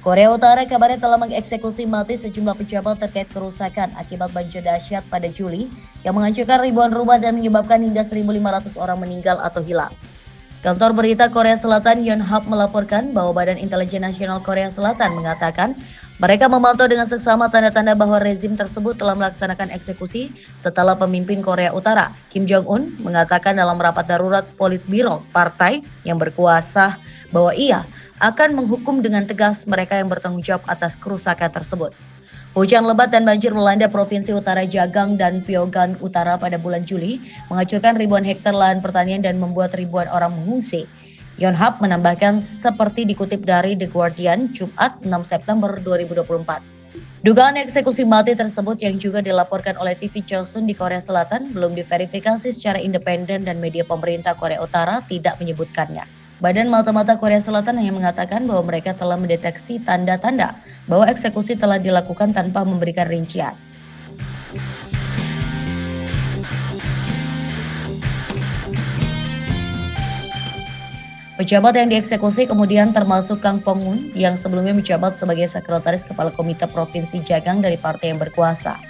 Korea Utara kabarnya telah mengeksekusi mati sejumlah pejabat terkait kerusakan akibat banjir dahsyat pada Juli yang menghancurkan ribuan rumah dan menyebabkan hingga 1.500 orang meninggal atau hilang. Kantor berita Korea Selatan Yonhap melaporkan bahwa Badan Intelijen Nasional Korea Selatan mengatakan mereka memantau dengan seksama tanda-tanda bahwa rezim tersebut telah melaksanakan eksekusi setelah pemimpin Korea Utara, Kim Jong-un, mengatakan dalam rapat darurat Politbiro partai yang berkuasa bahwa ia akan menghukum dengan tegas mereka yang bertanggung jawab atas kerusakan tersebut. Hujan lebat dan banjir melanda Provinsi Utara Jagang dan Pyeonggan Utara pada bulan Juli, menghancurkan ribuan hektar lahan pertanian dan membuat ribuan orang mengungsi. Yonhap menambahkan seperti dikutip dari The Guardian, Jumat 6 September 2024. Dugaan eksekusi mati tersebut yang juga dilaporkan oleh TV Chosun di Korea Selatan belum diverifikasi secara independen dan media pemerintah Korea Utara tidak menyebutkannya. Badan Mata-Mata Korea Selatan hanya mengatakan bahwa mereka telah mendeteksi tanda-tanda bahwa eksekusi telah dilakukan tanpa memberikan rincian. Pejabat yang dieksekusi kemudian termasuk Kang Pong-hun yang sebelumnya menjabat sebagai Sekretaris Kepala Komite Provinsi Jagang dari partai yang berkuasa.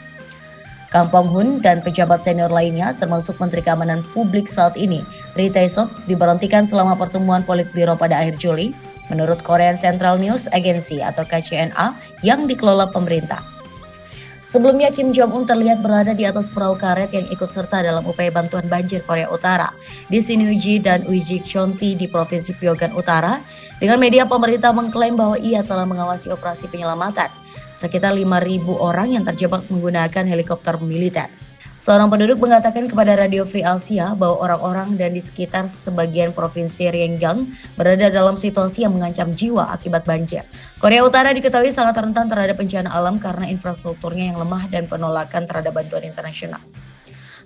Kang Pong-hun dan pejabat senior lainnya termasuk Menteri Keamanan Publik saat ini, Ri Tae-sop, diberhentikan selama pertemuan Politbiro pada akhir Juli, menurut Korean Central News Agency atau KCNA yang dikelola pemerintah. Sebelumnya Kim Jong-un terlihat berada di atas perahu karet yang ikut serta dalam upaya bantuan banjir Korea Utara di Sinuiji dan Uijeongchonti di Provinsi Pyeonggan Utara, dengan media pemerintah mengklaim bahwa ia telah mengawasi operasi penyelamatan sekitar 5.000 orang yang terjebak menggunakan helikopter militer. Seorang penduduk mengatakan kepada Radio Free Asia bahwa orang-orang dan di sekitar sebagian provinsi Ryanggang berada dalam situasi yang mengancam jiwa akibat banjir. Korea Utara diketahui sangat rentan terhadap bencana alam karena infrastrukturnya yang lemah dan penolakan terhadap bantuan internasional.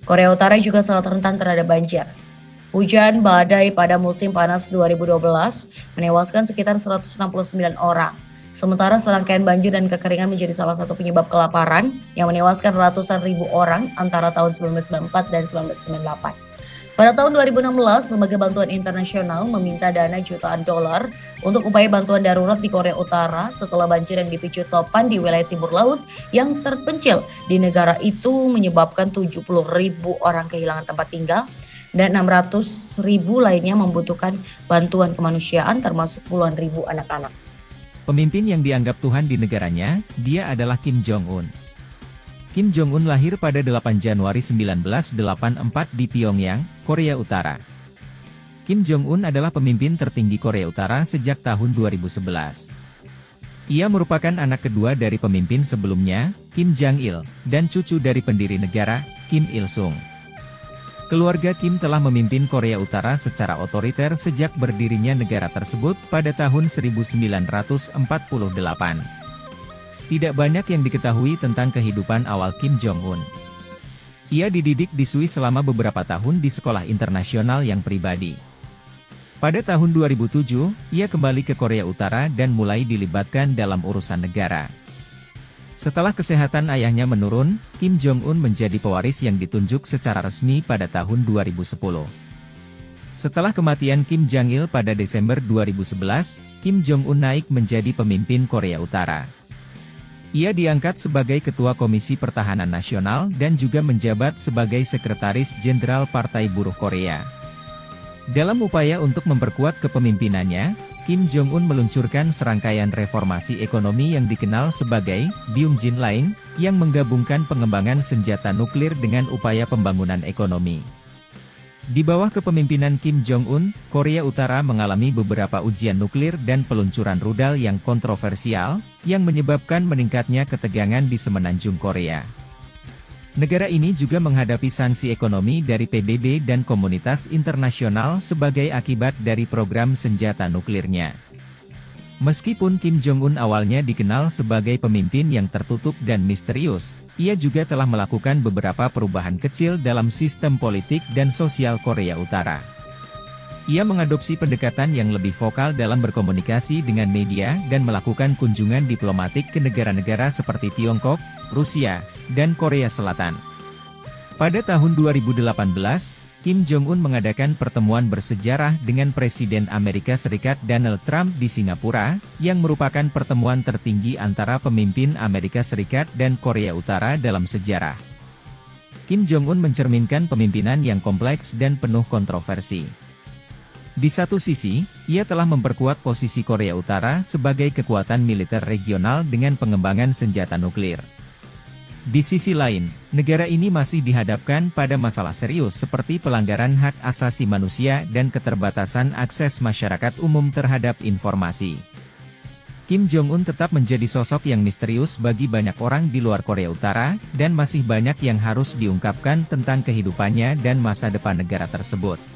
Korea Utara juga sangat rentan terhadap banjir. Hujan badai pada musim panas 2012 menewaskan sekitar 169 orang. Sementara serangkaian banjir dan kekeringan menjadi salah satu penyebab kelaparan yang menewaskan ratusan ribu orang antara tahun 1994 dan 1998. Pada tahun 2016, Lembaga Bantuan Internasional meminta dana jutaan dolar untuk upaya bantuan darurat di Korea Utara setelah banjir yang dipicu topan di wilayah timur laut yang terpencil di negara itu menyebabkan 70.000 orang kehilangan tempat tinggal dan 600.000 lainnya membutuhkan bantuan kemanusiaan termasuk puluhan ribu anak-anak. Pemimpin yang dianggap Tuhan di negaranya, dia adalah Kim Jong-un. Kim Jong-un lahir pada 8 Januari 1984 di Pyongyang, Korea Utara. Kim Jong-un adalah pemimpin tertinggi Korea Utara sejak tahun 2011. Ia merupakan anak kedua dari pemimpin sebelumnya, Kim Jong-il, dan cucu dari pendiri negara, Kim Il-sung. Keluarga Kim telah memimpin Korea Utara secara otoriter sejak berdirinya negara tersebut pada tahun 1948. Tidak banyak yang diketahui tentang kehidupan awal Kim Jong-un. Ia dididik di Swiss selama beberapa tahun di sekolah internasional yang pribadi. Pada tahun 2007, ia kembali ke Korea Utara dan mulai dilibatkan dalam urusan negara. Setelah kesehatan ayahnya menurun, Kim Jong-un menjadi pewaris yang ditunjuk secara resmi pada tahun 2010. Setelah kematian Kim Jong-il pada Desember 2011, Kim Jong-un naik menjadi pemimpin Korea Utara. Ia diangkat sebagai Ketua Komisi Pertahanan Nasional dan juga menjabat sebagai Sekretaris Jenderal Partai Buruh Korea. Dalam upaya untuk memperkuat kepemimpinannya, Kim Jong-un meluncurkan serangkaian reformasi ekonomi yang dikenal sebagai Byung-jin Line, yang menggabungkan pengembangan senjata nuklir dengan upaya pembangunan ekonomi. Di bawah kepemimpinan Kim Jong-un, Korea Utara mengalami beberapa ujian nuklir dan peluncuran rudal yang kontroversial, yang menyebabkan meningkatnya ketegangan di semenanjung Korea. Negara ini juga menghadapi sanksi ekonomi dari PBB dan komunitas internasional sebagai akibat dari program senjata nuklirnya. Meskipun Kim Jong-un awalnya dikenal sebagai pemimpin yang tertutup dan misterius, ia juga telah melakukan beberapa perubahan kecil dalam sistem politik dan sosial Korea Utara. Ia mengadopsi pendekatan yang lebih vokal dalam berkomunikasi dengan media dan melakukan kunjungan diplomatik ke negara-negara seperti Tiongkok, Rusia, dan Korea Selatan. Pada tahun 2018, Kim Jong-un mengadakan pertemuan bersejarah dengan Presiden Amerika Serikat Donald Trump di Singapura, yang merupakan pertemuan tertinggi antara pemimpin Amerika Serikat dan Korea Utara dalam sejarah. Kim Jong-un mencerminkan pemimpinan yang kompleks dan penuh kontroversi. Di satu sisi, ia telah memperkuat posisi Korea Utara sebagai kekuatan militer regional dengan pengembangan senjata nuklir. Di sisi lain, negara ini masih dihadapkan pada masalah serius seperti pelanggaran hak asasi manusia dan keterbatasan akses masyarakat umum terhadap informasi. Kim Jong-un tetap menjadi sosok yang misterius bagi banyak orang di luar Korea Utara, dan masih banyak yang harus diungkapkan tentang kehidupannya dan masa depan negara tersebut.